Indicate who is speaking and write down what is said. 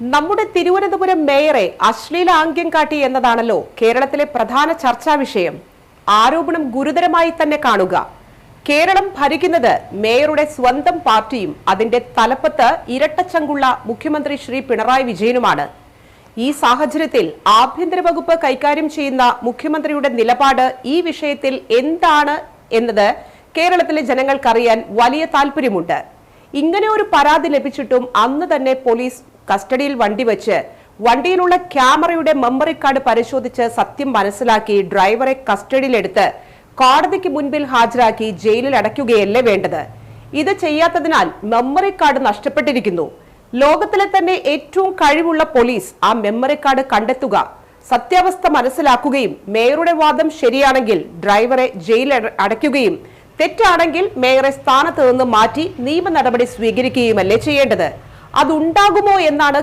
Speaker 1: നമ്മുടെ തിരുവനന്തപുരം മേയറെ അശ്ലീല ആംഗ്യം കാട്ടി എന്നതാണല്ലോ കേരളത്തിലെ പ്രധാന ചർച്ചാ വിഷയം. ആരോപണം ഗുരുതരമായി തന്നെ കാണുക. കേരളം ഭരിക്കുന്നത് മേയറുടെ സ്വന്തം പാർട്ടിയും അതിന്റെ തലപ്പത്ത് ഇരട്ടച്ചങ്കുള്ള മുഖ്യമന്ത്രി ശ്രീ പിണറായി വിജയനുമാണ്. ഈ സാഹചര്യത്തിൽ ആഭ്യന്തര വകുപ്പ് കൈകാര്യം ചെയ്യുന്ന മുഖ്യമന്ത്രിയുടെ നിലപാട് ഈ വിഷയത്തിൽ എന്താണ് എന്നത് കേരളത്തിലെ ജനങ്ങൾക്കറിയാൻ വലിയ താല്പര്യമുണ്ട്. ഇങ്ങനെ ഒരു പരാതി ലഭിച്ചിട്ടും അന്ന് തന്നെ പോലീസ് കസ്റ്റഡിയിൽ വണ്ടി വെച്ച് വണ്ടിയിലുള്ള ക്യാമറയുടെ മെമ്മറി കാർഡ് പരിശോധിച്ച് സത്യം മനസ്സിലാക്കി ഡ്രൈവറെ കസ്റ്റഡിയിലെടുത്ത് കോടതിക്ക് മുൻപിൽ ഹാജരാക്കി ജയിലിൽ അടയ്ക്കുകയല്ലേ വേണ്ടത്. ഇത് ചെയ്യാത്തതിനാൽ മെമ്മറി കാർഡ് നഷ്ടപ്പെട്ടിരിക്കുന്നു. ലോകത്തിലെ തന്നെ ഏറ്റവും കഴിവുള്ള പോലീസ് ആ മെമ്മറി കാർഡ് കണ്ടെത്തുക, സത്യാവസ്ഥ മനസ്സിലാക്കുകയും മേയറുടെ വാദം ശരിയാണെങ്കിൽ ഡ്രൈവറെ ജയിലിൽ അടയ്ക്കുകയും തെറ്റാണെങ്കിൽ മേയറെ സ്ഥാനത്ത് നിന്ന് മാറ്റി നിയമ നടപടി സ്വീകരിക്കുകയുമല്ലേ ചെയ്യേണ്ടത്. അതുണ്ടാകുമോ എന്നാണ്